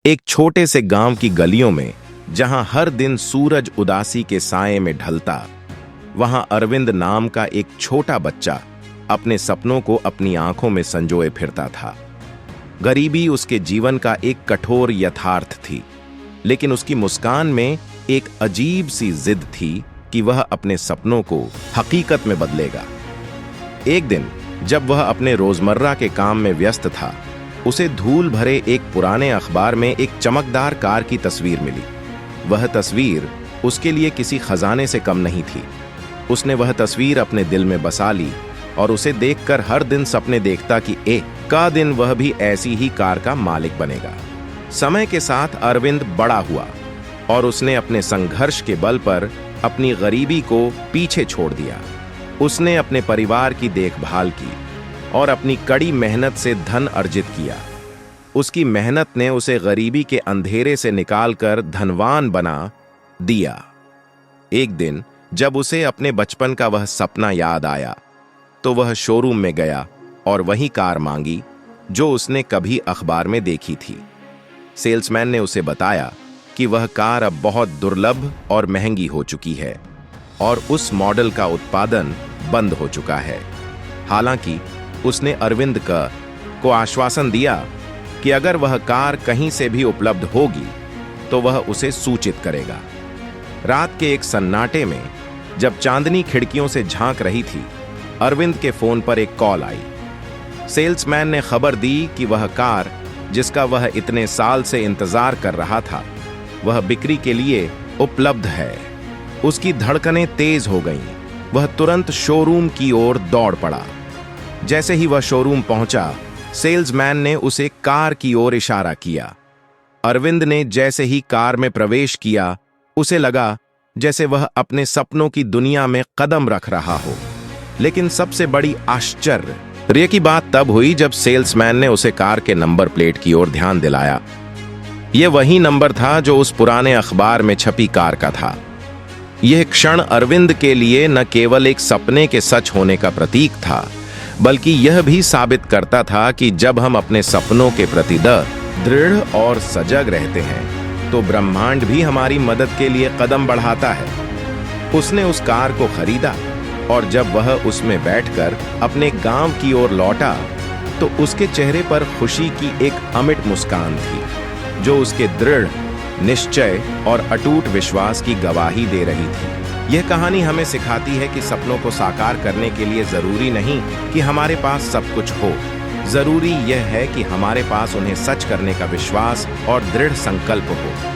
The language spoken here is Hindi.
एक छोटे से गांव की गलियों में, जहां हर दिन सूरज उदासी के साये में ढलता, वहां अरविंद नाम का एक छोटा बच्चा अपने सपनों को अपनी आंखों में संजोए फिरता था। गरीबी उसके जीवन का एक कठोर यथार्थ थी, लेकिन उसकी मुस्कान में एक अजीब सी जिद थी कि वह अपने सपनों को हकीकत में बदलेगा। एक दिन जब वह अपने रोजमर्रा के काम में व्यस्त था, उसे धूल भरे एक पुराने अखबार में एक चमकदार कार की तस्वीर मिली। वह तस्वीर उसके लिए किसी खजाने से कम नहीं थी। उसने वह तस्वीर अपने दिल में बसा ली और उसे देखकर हर दिन सपने देखता कि एक का दिन वह भी ऐसी ही कार का मालिक बनेगा। समय के साथ अरविंद बड़ा हुआ और उसने अपने संघर्ष के बल पर अपनी गरीबी को पीछे छोड़ दिया। उसने अपने परिवार की देखभाल की और अपनी कड़ी मेहनत से धन अर्जित किया। उसकी मेहनत ने उसे गरीबी के अंधेरे से निकालकर धनवान बना दिया। एक दिन जब उसे अपने बचपन का वह सपना याद आया, तो वह शोरूम में गया और वही कार मांगी जो उसने कभी अखबार में देखी थी। सेल्समैन ने उसे बताया कि वह कार अब बहुत दुर्लभ और महंगी हो चुकी है और उस मॉडल का उत्पादन बंद हो चुका है। हालांकि उसने अरविंद को आश्वासन दिया कि अगर वह कार कहीं से भी उपलब्ध होगी तो वह उसे सूचित करेगा। रात के एक सन्नाटे में जब चांदनी खिड़कियों से झांक रही थी, अरविंद के फोन पर एक कॉल आई। सेल्समैन ने खबर दी कि वह कार जिसका वह इतने साल से इंतजार कर रहा था, वह बिक्री के लिए उपलब्ध है। उसकी धड़कनें तेज हो गईं। वह तुरंत शोरूम की ओर दौड़ पड़ा। जैसे ही वह शोरूम पहुंचा, सेल्समैन ने उसे कार की ओर इशारा किया। अरविंद ने जैसे ही कार में प्रवेश किया, उसे लगा जैसे वह अपने सपनों की दुनिया में कदम रख रहा हो। लेकिन सबसे बड़ी आश्चर्य की बात तब हुई जब सेल्समैन ने उसे कार के नंबर प्लेट की ओर ध्यान दिलाया। यह वही नंबर था जो उस पुराने अखबार में छपी कार का था। यह क्षण अरविंद के लिए न केवल एक सपने के सच होने का प्रतीक था, बल्कि यह भी साबित करता था कि जब हम अपने सपनों के प्रति दृढ़ और सजग रहते हैं, तो ब्रह्मांड भी हमारी मदद के लिए कदम बढ़ाता है। उसने उस कार को खरीदा और जब वह उसमें बैठकर अपने गांव की ओर लौटा, तो उसके चेहरे पर खुशी की एक अमिट मुस्कान थी, जो उसके दृढ़ निश्चय और अटूट विश्वास की गवाही दे रही थी। यह कहानी हमें सिखाती है कि सपनों को साकार करने के लिए जरूरी नहीं कि हमारे पास सब कुछ हो। जरूरी यह है कि हमारे पास उन्हें सच करने का विश्वास और दृढ़ संकल्प हो।